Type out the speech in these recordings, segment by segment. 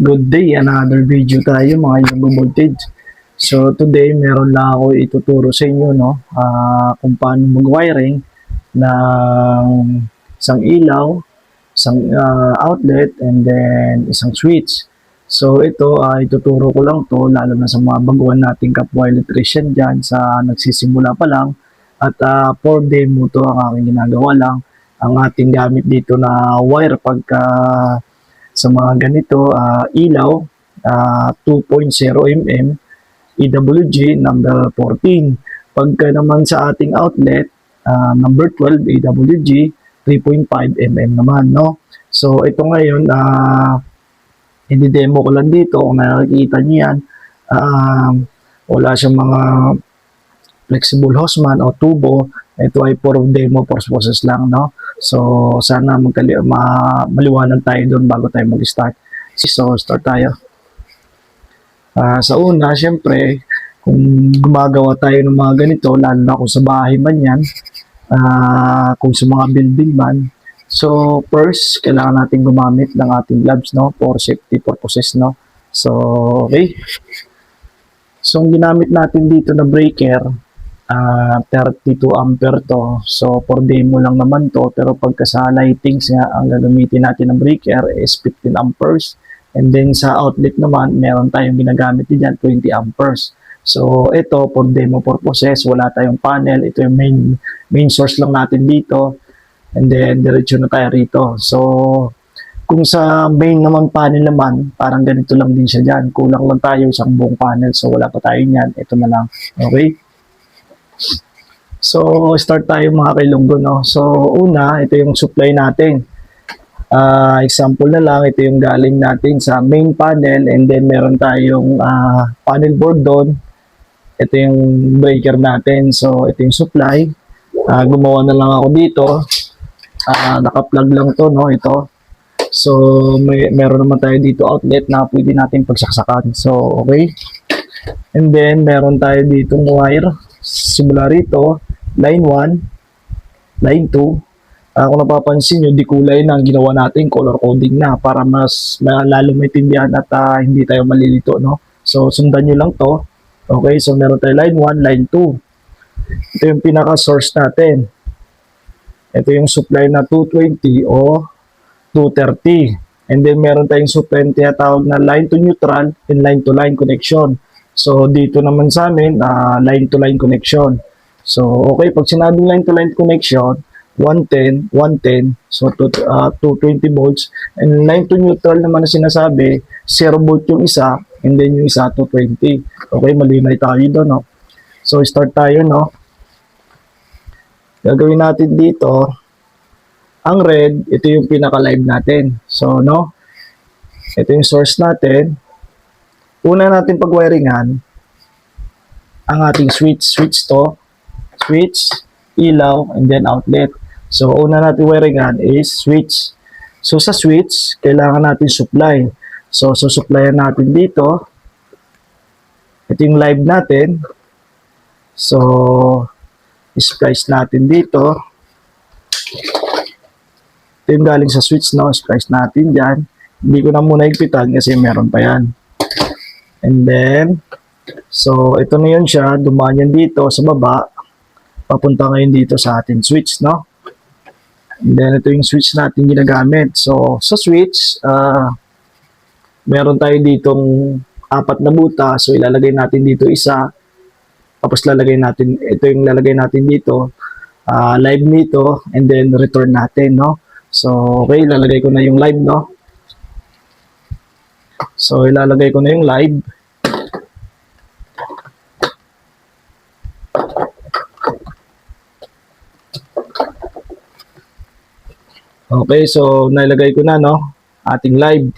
Good day, another video tayo mga Yogo Voltage. So today meron lang ako ituturo sa inyo kung paano mag-wiring ng isang ilaw, isang outlet and then isang switch. So ito ituturo ko lang to lalo na sa mga baguhan nating kapwa electrician dyan sa nagsisimula pa lang at for demo to ang aking ginagawa lang. Ang ating gamit dito na wire pagka sa mga ganito, ilaw, 2.0 mm, EWG number 14. Pagka naman sa ating outlet, number 12, EWG 3.5 mm naman, no? So, ito ngayon, i-demo ko lang dito. Kung nakikita niyo yan, wala siyang mga flexible hose-man o tubo. Ito ay for demo purposes lang, no? So, sana maliwanag tayo doon bago tayo mag-start. So, start tayo. Sa una, syempre, kung gumagawa tayo ng mga ganito, lalo na kung sa bahay man yan, kung sa mga building man. So, first, kailangan natin gumamit ng ating gloves, no? For safety purposes, no? So, okay. So, ang ginamit natin dito na breaker, 32 ampere to. So, for demo lang naman to. Pero pagka sa lightings nga, ang gagamitin natin ng breaker is 15 amperes. And then sa outlet naman, meron tayong ginagamit din dyan, 20 amperes. So, ito, for demo purposes, wala tayong panel. Ito yung main source lang natin dito. And then, diretso na tayo rito. So, kung sa main naman panel naman, parang ganito lang din siya dyan. Kulang lang tayo isang buong panel. So, wala pa tayo niyan. Ito na lang. Okay? So, start tayo mga kailunggo, no? So, una, ito yung supply natin. Example na lang, ito yung galing natin sa main panel and then meron tayong panel board doon. Ito yung breaker natin. So, ito yung supply. Gumawa na lang ako dito. Naka-plug lang to, no? Ito. So, meron naman tayo dito outlet na pwede natin pagsaksakan. So, okay. And then, meron tayo ditong wire. Simula rito, line 1, line 2. Kung napapansin nyo, di kulay na ang ginawa natin, color coding na para mas lalo maintindihan at hindi tayo malilito, no? So, sundan nyo lang to. Okay, so meron tayo line 1, line 2. Ito yung pinaka-source natin. Ito yung supply na 220 o 230. And then meron tayong supply na tinatawag na line to neutral and line to line connection. So, dito naman sa amin, line-to-line connection. So, okay, pag sinabing line-to-line connection, 110, 110, so 220 volts. And line-to-neutral naman na sinasabi, 0 volt yung isa, and then yung isa, 220. Okay, malimay tayo doon, no? So, start tayo, no? Gagawin natin dito, ang red, ito yung pinaka-live natin. So, no? Ito yung source natin. Una natin pag-wiringan ang ating switch to, switch, ilaw, and then outlet. So, una natin wiringan is switch. So, sa switch, kailangan natin supply. So, supplyan natin dito. Ito yung live natin. So, splice natin dito. Ito yung galing sa switch, no? Splice natin dyan. Hindi ko na muna higpitan kasi meron pa yan. And then, so ito na yun siya, dumaan yan dito sa baba, papunta ngayon dito sa ating switch, no? And then, ito yung switch natin ginagamit. So, sa switch, meron tayo ditong 4 na buta. So, ilalagay natin dito isa. Tapos, lalagay natin, ito yung lalagay natin dito. Live nito, and then return natin, no? So, okay, ilalagay ko na yung live, no? So, ilalagay ko na yung live. Okay, so nilagay ko na, no? Ating live.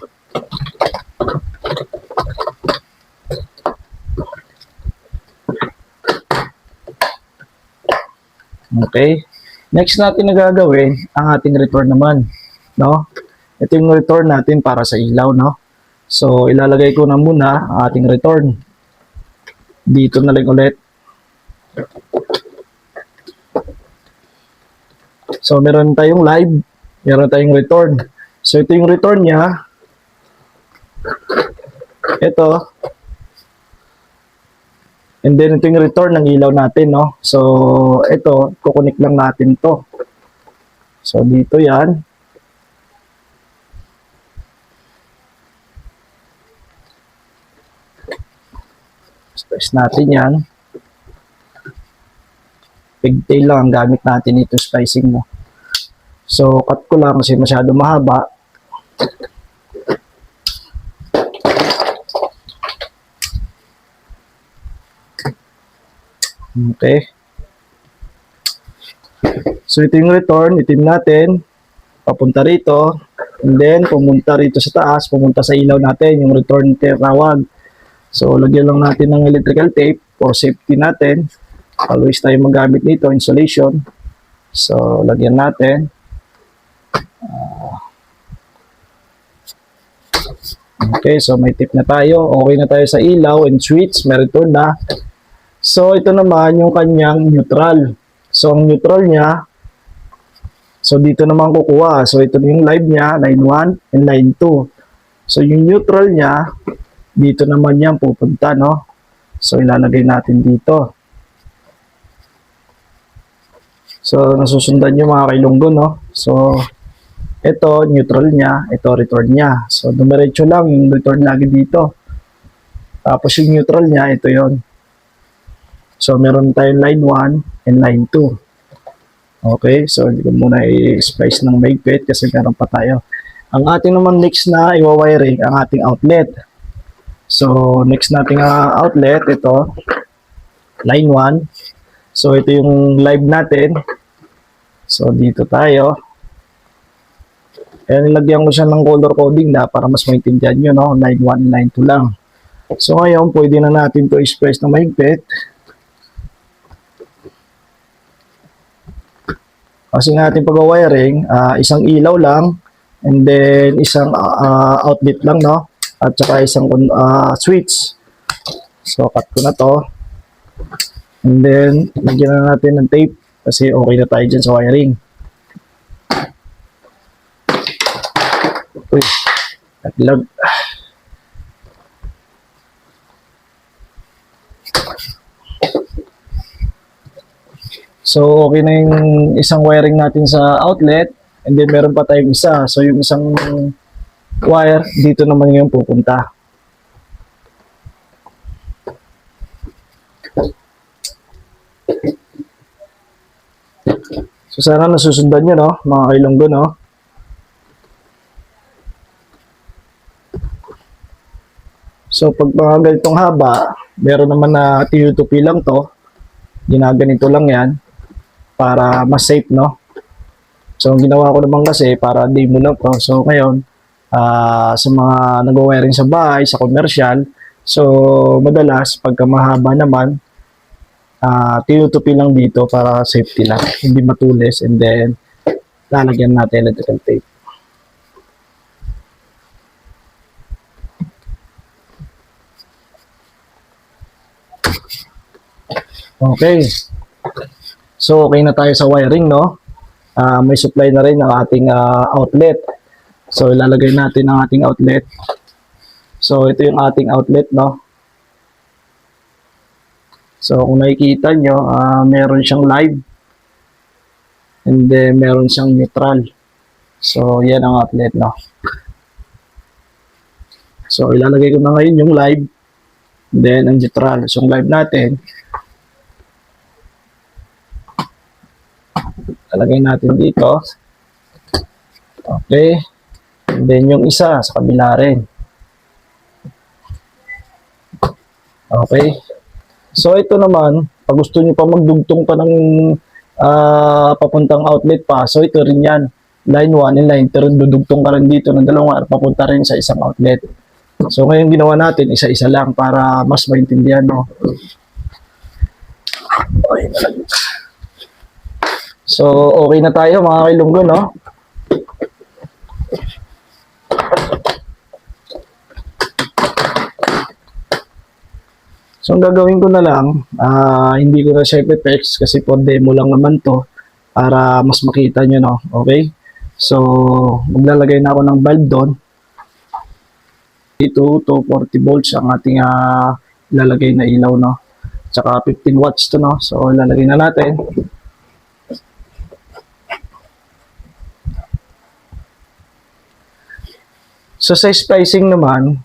Okay. Next natin na gagawin, ang ating return naman, no? Ito yung return natin para sa ilaw, no? So, ilalagay ko na muna ang ating return. Dito na lang ulit. So, meron tayong live, meron tayong return. So, ito yung return niya. Ito. And then ito yung return ng ilaw natin, no? So, ito, kukunik lang natin to. So, dito yan. Splice natin yan. Pigtail lang ang gamit natin ito, splicing mo. So, cut ko lang kasi masyado mahaba. Okay. So, ito yung return. Itim natin. Papunta rito. And then, pumunta rito sa taas. Pumunta sa ilaw natin. Yung return tinatawag. So, lagyan lang natin ng electrical tape for safety natin. Always tayo magamit nito. Insulation. So, lagyan natin. Okay. So, may tip na tayo. Okay na tayo sa ilaw and switch. May return na. So, ito naman yung kanyang neutral. So, ang neutral niya, so dito naman kukuha. So, ito yung live niya, line 1 and line 2. So, yung neutral niya, dito naman yan pupunta, no? So, ilalagay natin dito. So, nasusundan nyo mga kailunggo, no? So, ito, neutral niya, ito, return niya. So, dumiretso lang yung return lagi dito. Tapos, yung neutral niya, ito yon. So, meron tayong line 1 and line 2. Okay, so hindi ko muna i-splice ng mahigpit kasi meron pa tayo. Ang ating naman next na i-wiring ang ating outlet. So, next nating outlet, ito, line 1. So, ito yung live natin. So, dito tayo. Kaya nilagyan ko siya ng color coding na para mas maintindihan nyo, no? Line 1, line 2 lang. So, ngayon, pwede na natin to i-splice ng mahigpit. Kasi nga ating pag-wiring, isang ilaw lang, and then isang outlet lang, no? At saka isang switch. So, cut ko na to. And then, lagyan na natin ng tape kasi okay na tayo dyan sa wiring. Uy, naglag. So, okay na yung isang wiring natin sa outlet. And then, meron pa tayong isa. So, yung isang wire, dito naman yung pupunta. So, sana nasusundan nyo, no? Mga kailunggo, no? So, pag mga ganitong haba, meron naman na TU2P lang to. Ginaganito lang yan para mas safe, no? So, ang ginawa ko naman kasi para demo lang to. So, ngayon, sa mga nag-wiring sa bahay, sa commercial, so, madalas, pagka mahaba naman, TU2P lang dito para safety lang. Hindi matulis. And then, lalagyan natin electrical tape. Okay. So, okay na tayo sa wiring, no? May supply na rin ang ating outlet. So, ilalagay natin ang ating outlet. So, ito yung ating outlet, no? So, kung nakikita nyo, meron siyang live. And then, meron siyang neutral. So, yan ang outlet, no? So, ilalagay ko na ngayon yung live. And then, ang neutral. So, yung live natin, talagay natin dito. Okay. And then yung isa sa kabila rin. Okay. So ito naman, pag gusto niyo pa magdugtong pa ng papuntang outlet pa, so ito rin yan. Line 1 and line 2, dudugtong ka rin dito ng dalawa papunta rin sa isang outlet. So ngayon ginawa natin, isa-isa lang para mas maintindihan, no? Okay na lang. So, okay na tayo mga kailunggo, no? So, ang gagawin ko na lang, hindi ko na siya i-pex kasi for demo lang naman to para mas makita nyo, no? Okay? So, maglalagay na ako ng bulb doon. to 40 volts ang ating ilalagay na ilaw, no? Tsaka 15 watts to, no? So, ilalagay na natin. So, sa splicing naman,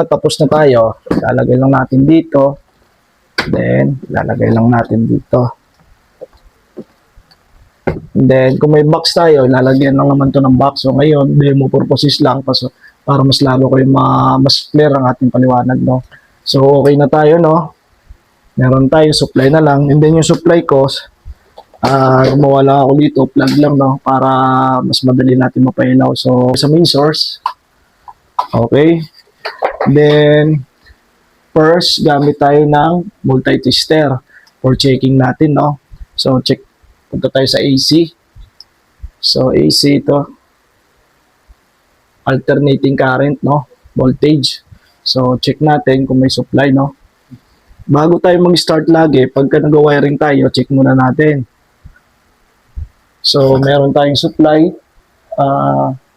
tapos na tayo, ilalagay lang natin dito. Then, ilalagay lang natin dito. And then, kung may box tayo, ilalagyan lang naman to ng box. So, ngayon, demo purposes lang para mas lalo kayo mas clear ang ating paliwanag, no? So, okay na tayo, no? Meron tayo, supply na lang. And then, yung supply ko, gumawa lang ako dito, plug lang, no? Para mas madali natin mapailaw. So, sa main source, okay. Then, first, gamit tayo ng multi-tester for checking natin, no? So, punta tayo sa AC. So, AC ito. Alternating current, no? Voltage. So, check natin kung may supply, no? Bago tayo mag-start lagi, pagka nag-wiring tayo, check muna natin. So, meron tayong supply.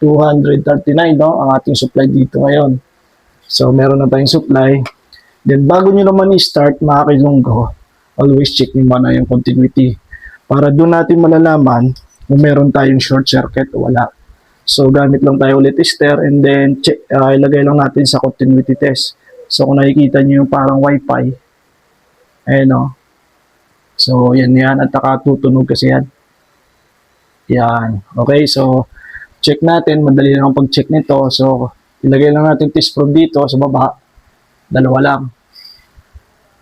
239, no? Ang ating supply dito ngayon. So, meron na tayong supply. Then, bago nyo naman i-start, mga kailunggo, always check nyo muna yung continuity. Para doon natin malalaman kung meron tayong short circuit o wala. So, gamit lang tayo ulit tester and then ilagay lang natin sa continuity test. So, kung nakikita nyo yung parang wifi, ayan o. So, yan. At nakatutunog kasi yan. Yan. Okay, so, check natin. Madali lang ang pag-check nito. So, ilagay lang natin test probe dito sa baba. Dalawa lang.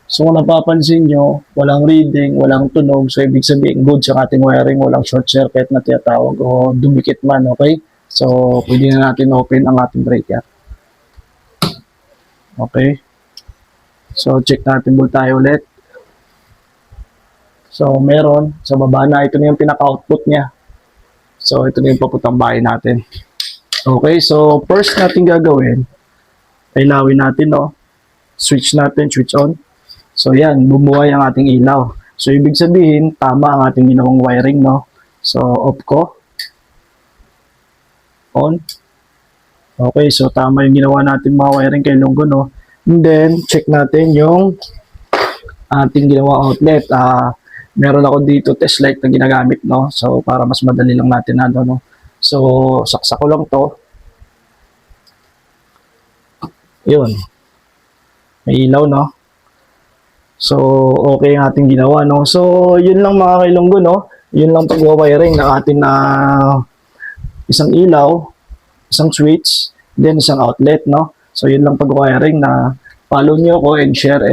So, kung napapansin nyo, walang reading, walang tunog. So, ibig sabihin, good sa ating wiring. Walang short circuit na tinatawag o dumikit man, okay? So, pwede na natin open ang ating breaker. Okay? So, check natin tayo ulit. So, meron. Sa baba na, ito na yung pinaka-output niya. So, ito na yung paputang bahay natin. Okay, so, first natin gagawin, ilawin natin, no? Switch natin, switch on. So, yan, bumuhay ang ating ilaw. So, ibig sabihin, tama ang ating ginawang wiring, no? So, off ko. On. Okay, so, tama yung ginawa natin mga wiring kay Lunggo, no? And then, check natin yung ating ginawa outlet. Meron ako dito test light na ginagamit, no? So, para mas madali lang natin, no? So, saksak ko lang to. Yun. May ilaw, no? So, okay ang ating ginawa, no? So, yun lang mga kailunggo, no? Yun lang pag-wiring ng ating isang ilaw, isang switch, then isang outlet, no? So, yun lang pag-wiring na follow nyo ako and share